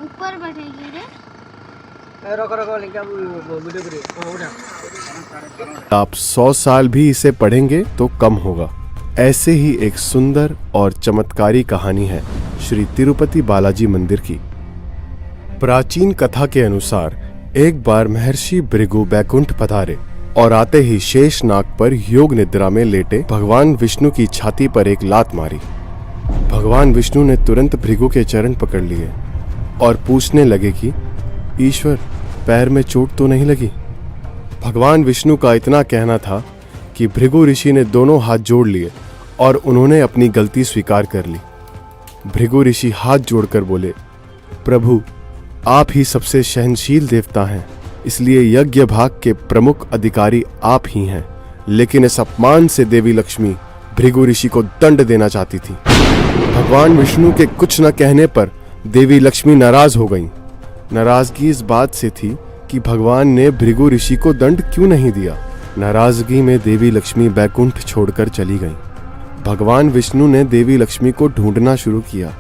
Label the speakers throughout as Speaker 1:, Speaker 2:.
Speaker 1: ऊपर बैठेगी रे।
Speaker 2: आप 100 साल भी इसे पढ़ेंगे तो कम होगा। ऐसे ही एक सुंदर और चमत्कारी कहानी है श्री तिरुपति बालाजी मंदिर की। प्राचीन कथा के अनुसार एक बार महर्षि भृगु बैकुंठ पधारे और आते ही शेष नाग पर योग निद्रा में लेटे भगवान विष्णु की छाती पर एक लात मारी। भगवान विष्णु ने तुरंत भृगु के चरण पकड़ लिए और पूछने लगे कि ईश्वर, पैर में चोट तो नहीं लगी? भगवान विष्णु का इतना कहना था कि भृगु ऋषि ने दोनों हाथ जोड़ लिए और उन्होंने अपनी गलती स्वीकार कर ली। भृगु ऋषि हाथ जोड़कर बोले, प्रभु, आप ही सबसे सहनशील देवता हैं, इसलिए यज्ञ भाग के प्रमुख अधिकारी आप ही हैं। लेकिन इस अपमान से देवी लक्ष्मी भृगु ऋषि को दंड देना चाहती थी। भगवान विष्णु के कुछ न कहने पर देवी लक्ष्मी नाराज हो गईं। नाराजगी इस बात से थी कि भगवान ने भृगु ऋषि को दंड क्यों नहीं दिया। नाराजगी में देवी लक्ष्मी बैकुंठ छोड़कर चली गईं। भगवान विष्णु ने देवी लक्ष्मी को ढूंढना शुरू किया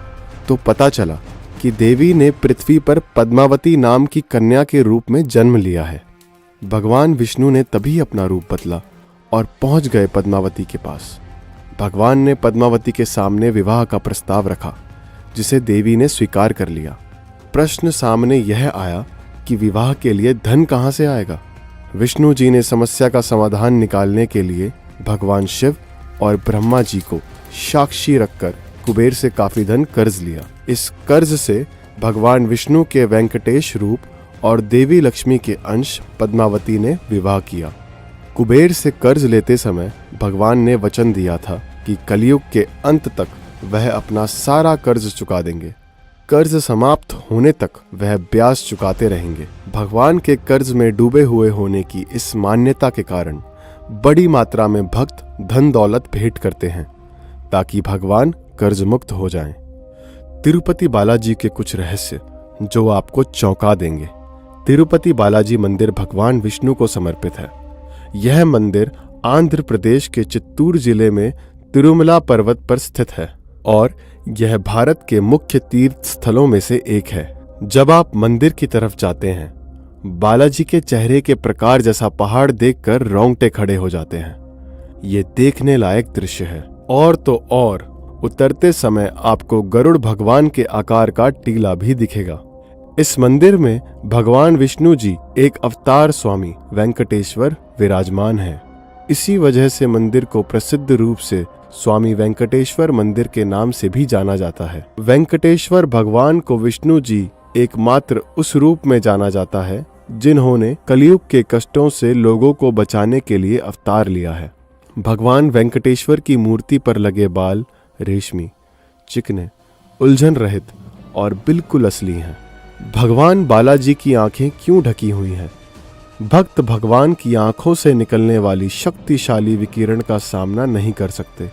Speaker 2: तो पता चला कि देवी ने पृथ्वी पर पद्मावती नाम की कन्या के रूप में जन्म लिया है। भगवान विष्णु ने तभी अपना रूप बदला और पहुंच गए पद्मावती के पास। भगवान ने पद्मावती के सामने विवाह का प्रस्ताव रखा, जिसे देवी ने स्वीकार कर लिया। प्रश्न सामने यह आया कि विवाह के लिए धन कहां से आएगा। विष्णु जी ने समस्या का समाधान निकालने के लिए भगवान शिव और ब्रह्मा जी को साक्षी रखकर कुबेर से काफी धन कर्ज लिया। इस कर्ज से भगवान विष्णु के वेंकटेश रूप और देवी लक्ष्मी के अंश पद्मावती ने विवाह किया। कुबेर से कर्ज लेते समय भगवान ने वचन दिया था कि कलयुग के अंत तक वह अपना सारा कर्ज चुका देंगे। कर्ज समाप्त होने तक वह ब्याज चुकाते रहेंगे। भगवान के कर्ज में डूबे हुए होने की इस मान्यता के कारण बड़ी मात्रा में भक्त धन दौलत भेंट करते हैं ताकि भगवान कर्ज मुक्त हो जाएं। तिरुपति बालाजी के कुछ रहस्य जो आपको चौंका देंगे। तिरुपति बालाजी मंदिर भगवान विष्णु को समर्पित है। यह मंदिर आंध्र प्रदेश के चित्तूर जिले में तिरुमला पर्वत पर स्थित है और यह भारत के मुख्य तीर्थ स्थलों में से एक है। जब आप मंदिर की तरफ जाते हैं, बालाजी के चेहरे के प्रकार जैसा पहाड़ देखकर रोंगटे खड़े हो जाते हैं। ये देखने लायक दृश्य है। और तो और उतरते समय आपको गरुड़ भगवान के आकार का टीला भी दिखेगा। इस मंदिर में भगवान विष्णु जी एक अवतार स्वामी वेंकटेश्वर विराजमान हैं। इसी वजह से मंदिर को प्रसिद्ध रूप से स्वामी वेंकटेश्वर मंदिर के नाम से भी जाना जाता है। वेंकटेश्वर भगवान को विष्णु जी एकमात्र उस रूप में जाना जाता है जिन्होंने कलयुग के कष्टों से लोगों को बचाने के लिए अवतार लिया है। भगवान वेंकटेश्वर की मूर्ति पर लगे बाल रेशमी, चिकने, उलझन रहित और बिल्कुल असली हैं। भगवान बालाजी की आंखें क्यों ढकी हुई हैं? भक्त भगवान की आंखों से निकलने वाली शक्तिशाली विकिरण का सामना नहीं कर सकते।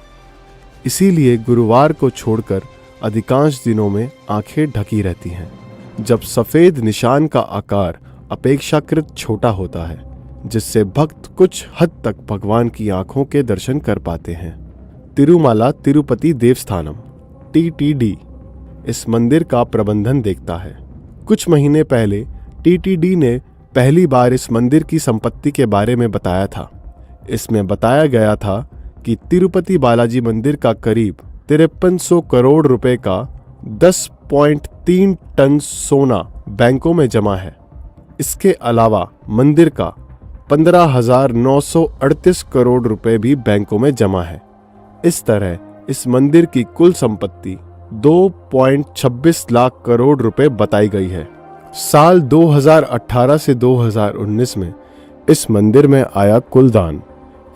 Speaker 2: इसीलिए गुरुवार को छोड़कर अधिकांश दिनों में आंखें ढकी रहती हैं, जब सफेद निशान का आकार अपेक्षाकृत छोटा होता है, जिससे भक्त कुछ हद तक भगवान की आंखों के दर्शन कर पाते हैं। तिरुमाला तिरुपति देवस्थानम (TTD) इस मंदिर का प्रबंधन देखता है। कुछ महीने पहले TTD ने पहली बार इस मंदिर की संपत्ति के बारे में बताया था। इसमें बताया गया था कि तिरुपति बालाजी मंदिर का करीब 5300 करोड़ रुपए का 10.3 टन सोना बैंकों में जमा है। इसके अलावा मंदिर का 15,938 करोड़ रुपए भी बैंकों में जमा है। इस तरह इस मंदिर की कुल संपत्ति 2.26 लाख करोड़ रुपए बताई गई है। साल 2018 से 2019 में इस मंदिर में आया कुल दान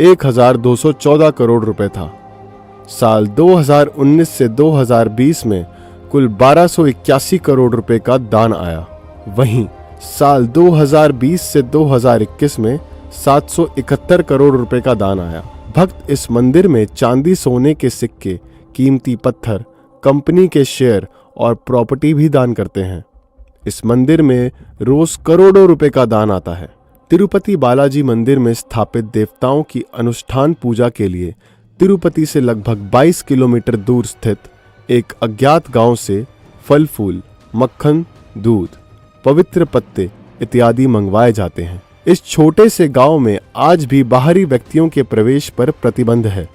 Speaker 2: 1,214 करोड़ रुपए था। साल 2019 से 2020 में कुल 1281 करोड़ रुपए का दान आया। वहीं साल 2020 से 2021 में 771 करोड़ रुपए का दान आया। भक्त इस मंदिर में चांदी, सोने के सिक्के, कीमती पत्थर, कंपनी के शेयर और प्रॉपर्टी भी दान करते हैं। इस मंदिर में रोज करोड़ों रुपए का दान आता है। तिरुपति बालाजी मंदिर में स्थापित देवताओं की अनुष्ठान पूजा के लिए तिरुपति से लगभग 22 किलोमीटर दूर स्थित एक अज्ञात गांव से फल फूल, मक्खन, दूध, पवित्र पत्ते इत्यादि मंगवाए जाते हैं। इस छोटे से गांव में आज भी बाहरी व्यक्तियों के प्रवेश पर प्रतिबंध है।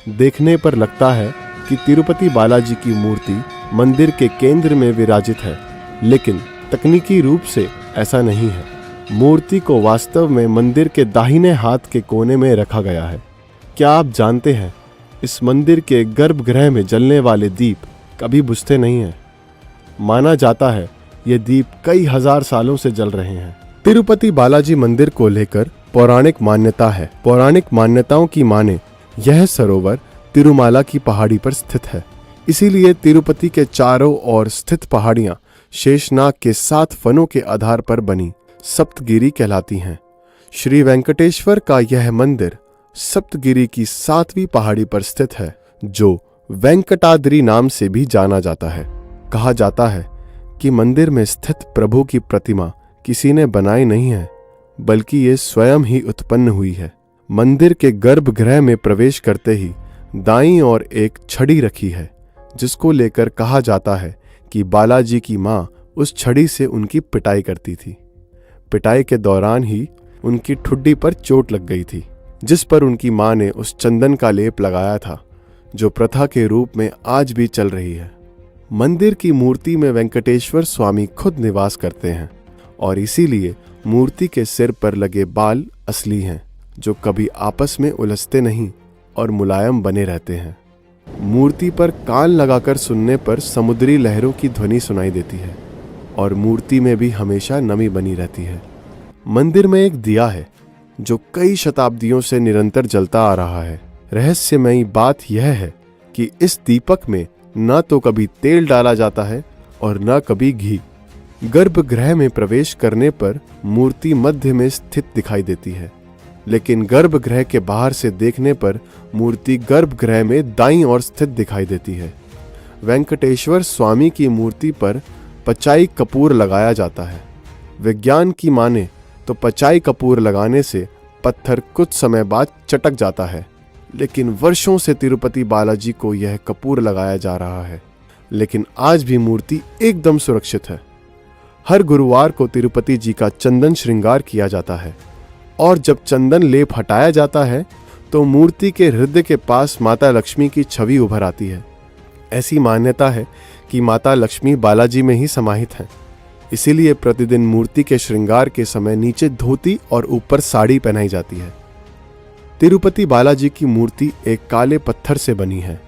Speaker 2: देखने पर लगता है कि तिरुपति बालाजी की मूर्ति मंदिर के केंद्र में विराजित है, लेकिन तकनीकी रूप से ऐसा नहीं है। मूर्ति को वास्तव में मंदिर के दाहिने हाथ के कोने में रखा गया है। क्या आप जानते हैं, इस मंदिर के गर्भगृह में जलने वाले दीप कभी बुझते नहीं हैं। माना जाता है ये दीप कई हजार सालों से जल रहे हैं। तिरुपति बालाजी मंदिर को लेकर पौराणिक मान्यता है। पौराणिक मान्यताओं की माने यह सरोवर तिरुमाला की पहाड़ी पर स्थित है, इसीलिए तिरुपति के चारों ओर स्थित पहाड़ियां शेषनाग के 7 फनों के आधार पर बनी सप्तगिरी कहलाती हैं। श्री वेंकटेश्वर का यह मंदिर सप्तगिरी की 7वीं पहाड़ी पर स्थित है, जो वेंकटाद्रि नाम से भी जाना जाता है। कहा जाता है कि मंदिर में स्थित प्रभु की प्रतिमा किसी ने बनाई नहीं है, बल्कि ये स्वयं ही उत्पन्न हुई है। मंदिर के गर्भगृह में प्रवेश करते ही दाईं ओर एक छड़ी रखी है, जिसको लेकर कहा जाता है कि बालाजी की मां उस छड़ी से उनकी पिटाई करती थी। पिटाई के दौरान ही उनकी ठुड्डी पर चोट लग गई थी, जिस पर उनकी मां ने उस चंदन का लेप लगाया था, जो प्रथा के रूप में आज भी चल रही है। मंदिर की मूर्ति में वेंकटेश्वर स्वामी खुद निवास करते हैं और इसीलिए मूर्ति के सिर पर लगे बाल असली हैं, जो कभी आपस में उलझते नहीं और मुलायम बने रहते हैं। मूर्ति पर कान लगाकर सुनने पर समुद्री लहरों की ध्वनि सुनाई देती है और मूर्ति में भी हमेशा नमी बनी रहती है। मंदिर में एक दिया है जो कई शताब्दियों से निरंतर जलता आ रहा है। रहस्यमयी बात यह है कि इस दीपक में न तो कभी तेल डाला जाता है और न कभी घी। गर्भगृह में प्रवेश करने पर मूर्ति मध्य में स्थित दिखाई देती है, लेकिन गर्भगृह के बाहर से देखने पर मूर्ति गर्भगृह में दाईं ओर स्थित दिखाई देती है। वेंकटेश्वर स्वामी की मूर्ति पर पचाई कपूर लगाया जाता है। विज्ञान की माने तो पचाई कपूर लगाने से पत्थर कुछ समय बाद चटक जाता है, लेकिन वर्षों से तिरुपति बालाजी को यह कपूर लगाया जा रहा है, लेकिन आज भी मूर्ति एकदम सुरक्षित है। हर गुरुवार को तिरुपति जी का चंदन श्रृंगार किया जाता है और जब चंदन लेप हटाया जाता है तो मूर्ति के हृदय के पास माता लक्ष्मी की छवि उभर आती है। ऐसी मान्यता है कि माता लक्ष्मी बालाजी में ही समाहित हैं, इसीलिए प्रतिदिन मूर्ति के श्रृंगार के समय नीचे धोती और ऊपर साड़ी पहनाई जाती है। तिरुपति बालाजी की मूर्ति एक काले पत्थर से बनी है,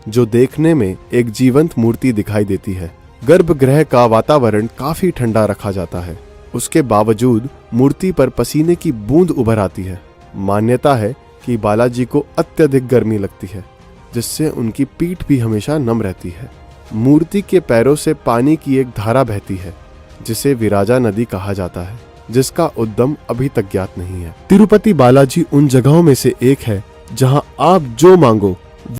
Speaker 2: जो देखने में एक जीवंत मूर्ति दिखाई देती है। गर्भगृह का वातावरण काफी ठंडा रखा जाता है, उसके बावजूद मूर्ति पर पसीने की बूंद उभर आती है। मान्यता है कि बालाजी को अत्यधिक गर्मी लगती है, जिससे उनकी पीठ भी हमेशा नम रहती है। मूर्ति के पैरों से पानी की एक धारा बहती है, जिसे विराजा नदी कहा जाता है, जिसका उद्गम अभी तक ज्ञात नहीं है। तिरुपति बालाजी उन जगहों में से एक है जहां आप जो मांगो